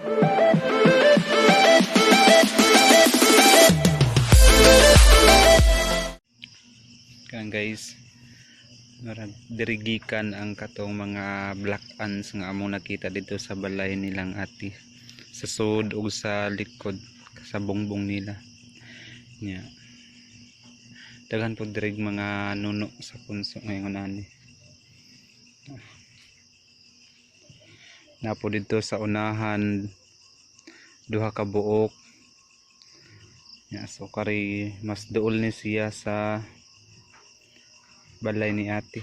Kan guys, dirigikan ang katong mga black ants nga among nakita dito sa balay nilang ati, sa sud ug sa likod sa bongbong nila nya. Daghan po dirig mga nuno sa punso ngayon ani. Napo dito sa unahan duha ka buok nya, so kari mas duol ni siya sa balay ni ate.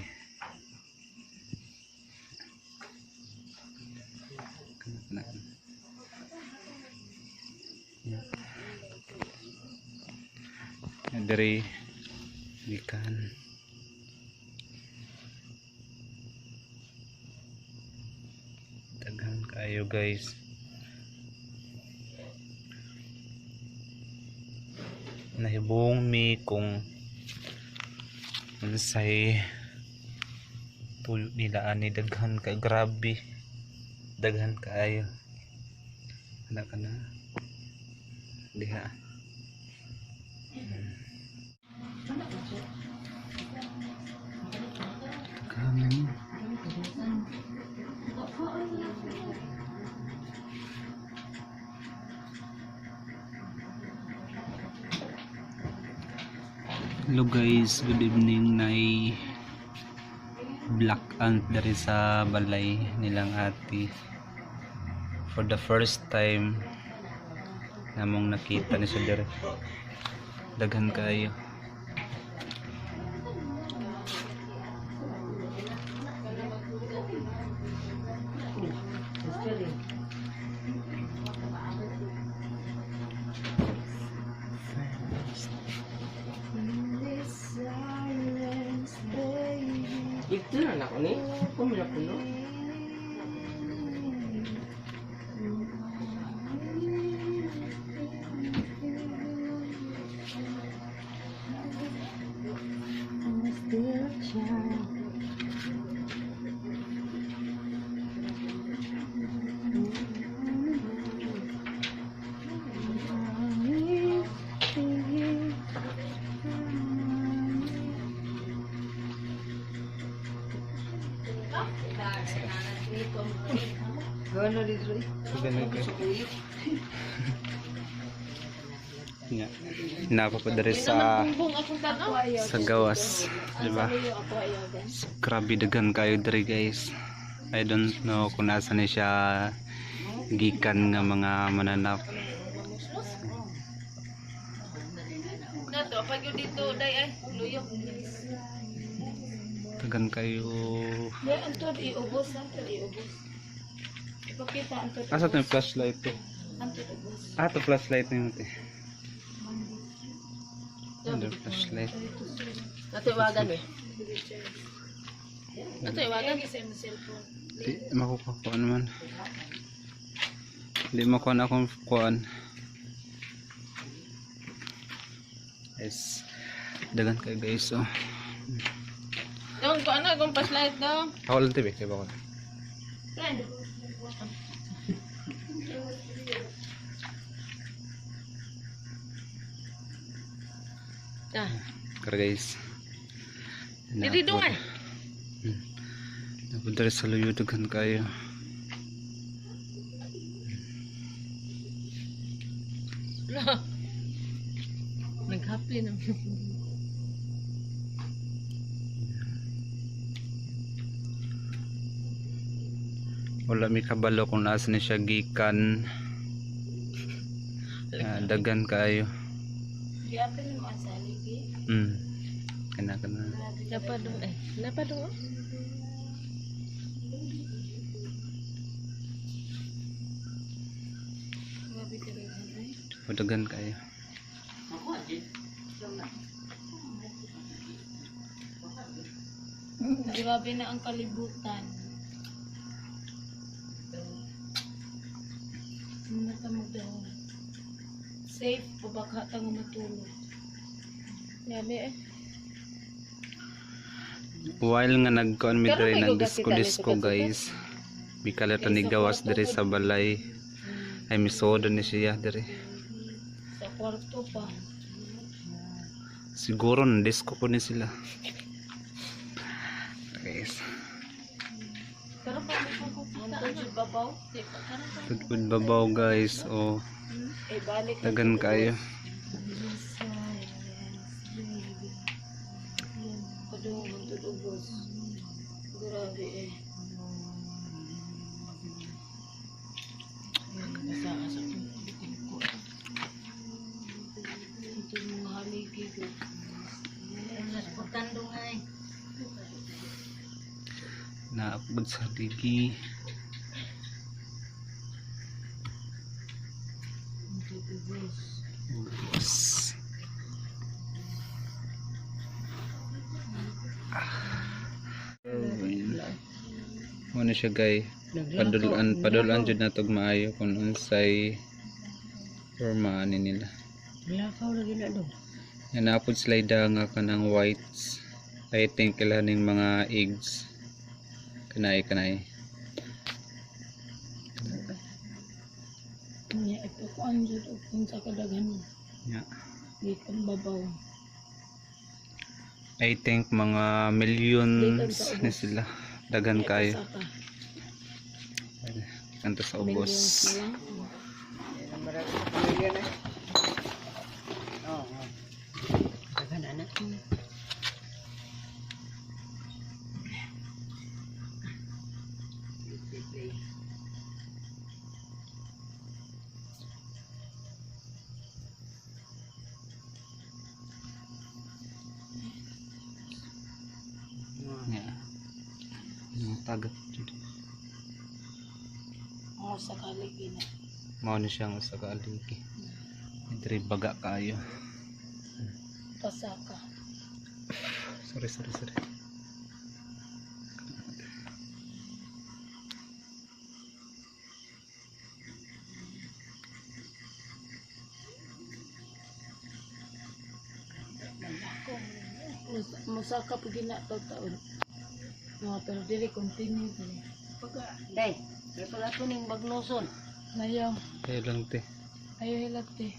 Dari ikan daghan kayo guys. Nahibong mi kung unsay tuyo nila ani, daghan ka, grabe daghan kaayo. Ana kana diha. Kanin. Hello guys, good evening. Nay black ant dari sa balay nilang ati. For the first time namong nakita ni sa dere. Daghan kayo. Itu na ako ni, pumila puno. Gana dito eh. Nya. Napapadari sa gawas, di ba? So, grabe daghan kayo diri guys. I don't know kung nasa ni siya gikan nga mga mananap. Nato pag yun dito day ay luyok. Daghan kayo. Day antod iubos, antod iubos. Ipakita antod. Asa to yung flashlight to? Antod iubos. Ah, to flashlight na yun. Under flashlight. Nato iwagan eh. Nato iwagan sa imong cellphone. Di makukuha naman. Di makuha na akong kuhaan. Yes. Dagan kayo guys. Oh. Dong ko ano kung flashlight daw. Ako lang tibik. Kaya ba ko? Friend. Ah, Kara guys. dili dungan. Napunta sa luyo daghan kayo. Naghappy na. Wala mi kabalo kung nasa ni siya gikan. Daghan kayo. Giapin mo asa ligi. Kana. Dapat dong dapat dong. Daghan kayo. Grabe na ang kalibutan. Matamog daw. Safe o baka tango matulog. Grabe eh. While nga nagkuan mi Pero diri may nagdisco-disco gugas kita, guys. Bikala ta ni gawas diri sa balay. Ay misodo ni siya diri. Sa kwarto pa. Siguro na disco ko ni sila. Guys, Pero pa mo sa babaw. Di pa karon pa. tudpud babaw guys. Oh, Eh balik. tagan kayo. Kadung untuk ubos. Grabe eh. Asa ko. Ito mga haligi ko. Pagkandong ay. Naapod sa digi. Ubos. Ano siya guys? Padulan jud natog maayo kung unsay forma ani nila. Lakaw lagi na do. Yan naapod sila nga kanang whites. I think kailaning mga eggs. Kanay. Nya ito ko anjud kung sa kadaghan. Yeah. Gikan babaw. I think mga millions ni sila. Dagan kayo. Kanto sa ubos. Yeah. Yung tagat dito. Oh, sa kaligi na. Mao ni siya nga sa kaaligi. Diri baga kayo. Pasaka. Sorry. Musaka pag taon. Mga pero dili continue dili. Day, pala ko ning bagnoson. Ayaw. Kaya lang te. Ayaw hilat eh.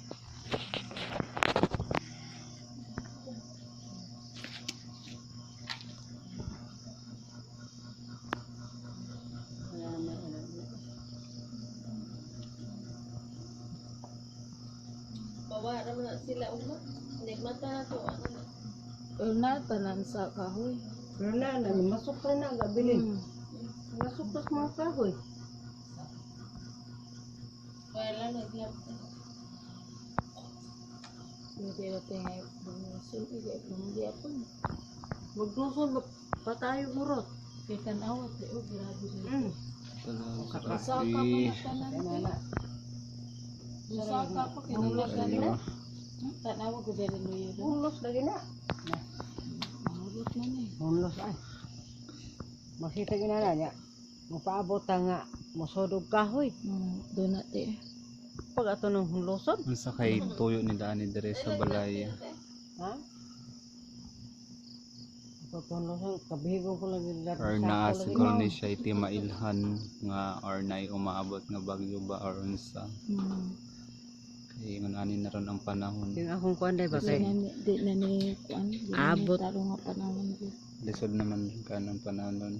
Bawa naman na sila umat. Hindi mata na to. Pero na, tanan sa kahoy. Pero na masuk pa na gabilin. Masuk pa mga kahoy. Kaya lang naglap. Hindi na tingay bumusun. Hindi ako. Bagnoson patayo murot. Kaya tanawat. Oh, grabe na. Talaga. Musaka pa na tanan. Musaka pa kinalagan na. Tanawag ko dali mo yun. Humlos lagi na. Mahulot na na eh. Humlos ay. Makita ginana niya. Mapaabot nga mosodog kahoy. Doon natin eh. Pag ato ng humloson. Unsa kay tuyo ni Dani dire sa balay. Ha? Pag humloson, kabihigong ko lang yung Or na siguro ni siya iti mailhan nga or na umaabot nga bagyo ba or unsa. Kay ani na ron ang panahon. Yung akong kuanday ba kay? Di na ni kuan. Abot. Taro nga panahon. Lisod naman kanang panahon nun.